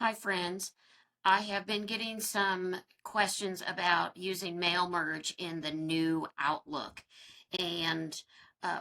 Hi, friends. I have been getting some questions about using mail merge in the new Outlook. And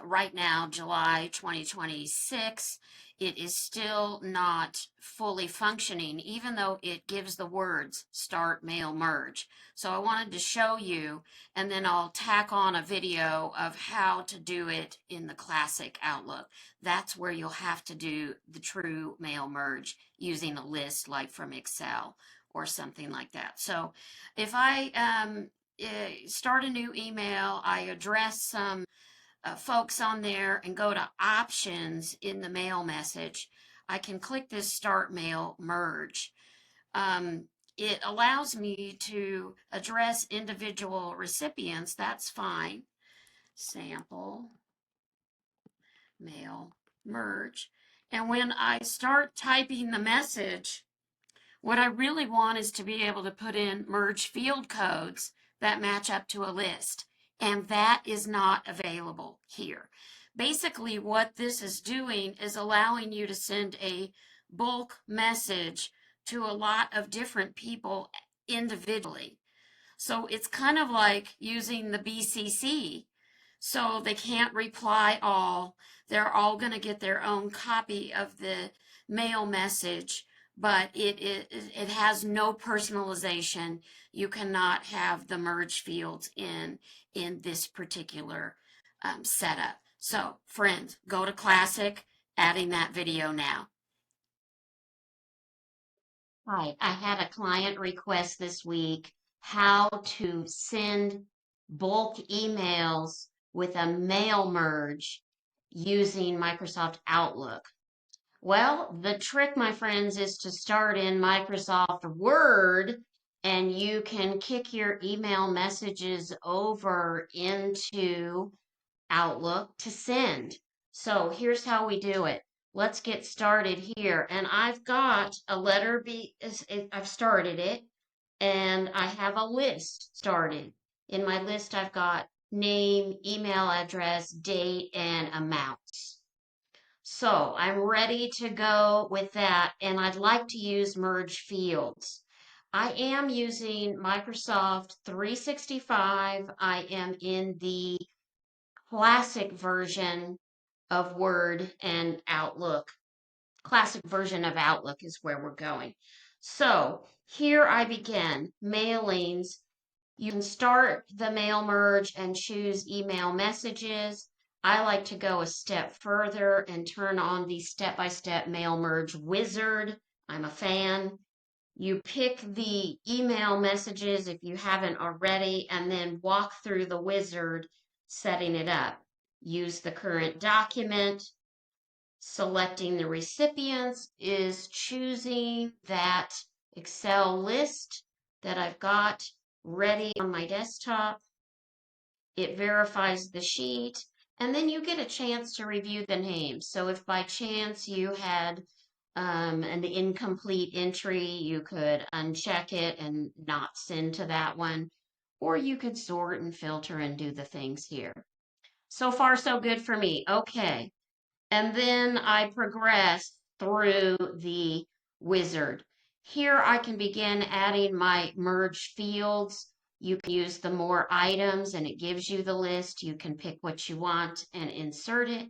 right now, July 2026, it is still not fully functioning, even though it gives the words start mail merge. So I wanted to show you, and then I'll tack on a video of how to do it in the classic Outlook. That's where you'll have to do the true mail merge using a list like from Excel or something like that. So if I start a new email, I address some folks on there and go to options in the mail message, I can click this start mail merge. It allows me to address individual recipients. That's fine. Sample mail merge. And when I start typing the message, what I really want is to be able to put in merge field codes that match up to a list. And that is not available here. Basically, what this is doing is allowing you to send a bulk message to a lot of different people individually. So it's kind of like using the BCC. So they can't reply all. They're all going to get their own copy of the mail message, but it has no personalization. You cannot have the merge fields in this particular setup. So friends, go to Classic, adding that video now. Hi, I had a client request this week how to send bulk emails with a mail merge using Microsoft Outlook. Well, the trick, my friends, is to start in Microsoft Word and you can kick your email messages over into Outlook to send. So here's how we do it. Let's get started here. And I've got a letter B, I've started it, and I have a list started. In my list, I've got name, email address, date, and amounts. So I'm ready to go with that, and I'd like to use merge fields. I am using Microsoft 365. I am in the classic version of Word and Outlook. Classic version of Outlook is where we're going. So here I begin mailings. You can start the mail merge and choose email messages. I like to go a step further and turn on the step-by-step mail merge wizard. I'm a fan. You pick the email messages if you haven't already, and then walk through the wizard setting it up. Use the current document. Selecting the recipients is choosing that Excel list that I've got ready on my desktop. It verifies the sheet, and then you get a chance to review the names. So if by chance you had an incomplete entry, you could uncheck it and not send to that one, or you could sort and filter and do the things here. So far, so good for me. Okay. And then I progress through the wizard. Here I can begin adding my merge fields. You can use the more items and it gives you the list. You can pick what you want and insert it.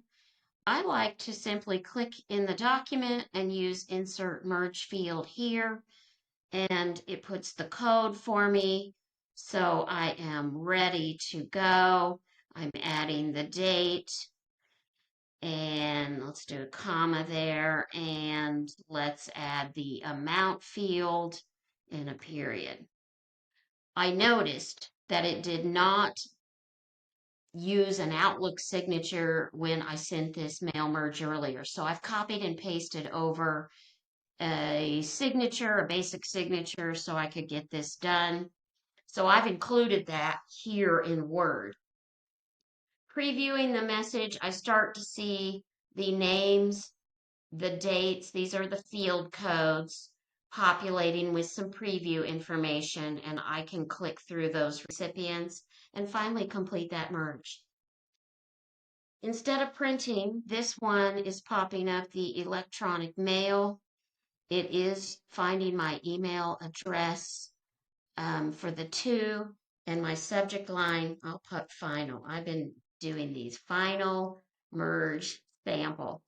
I like to simply click in the document and use insert merge field here, and it puts the code for me. So I am ready to go. I'm adding the date, and let's do a comma there, and let's add the amount field and a period. I noticed that it did not use an Outlook signature when I sent this mail merge earlier. So I've copied and pasted over a signature, a basic signature, so I could get this done. So I've included that here in Word. Previewing the message, I start to see the names, the dates. These are the field codes populating with some preview information, and I can click through those recipients and finally complete that merge. Instead of printing, this one is popping up the electronic mail. It is finding my email address for the two, and my subject line, I'll put final. I've been doing these final merge sample.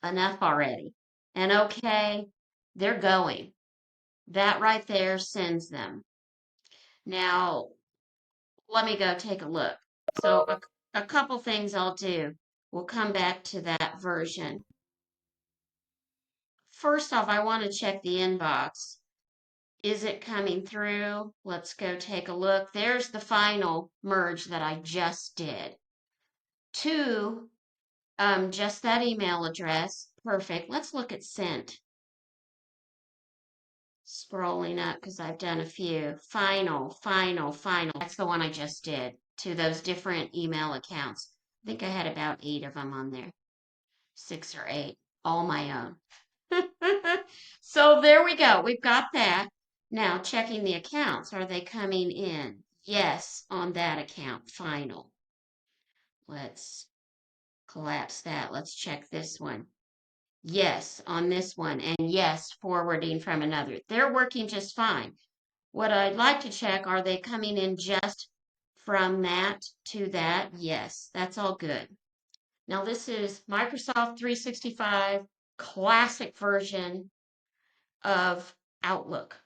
Enough already. And okay, they're going. That right there sends them. Now, let me go take a look. So a couple things I'll do. We'll come back to that version. First off, I want to check the inbox. Is it coming through? Let's go take a look. There's the final merge that I just did. To just that email address. Perfect. Let's look at sent. Scrolling up because I've done a few. Final, final, final. That's the one I just did to those different email accounts. I think I had about 8 of them on there. 6 or 8, all my own. So there we go. We've got that. Now checking the accounts. Are they coming in? Yes, on that account. Final. Let's collapse that. Let's check this one. Yes, on this one. And yes, forwarding from another. They're working just fine. What I'd like to check, are they coming in just from that to that? Yes, that's all good. Now this is Microsoft 365 classic version of Outlook.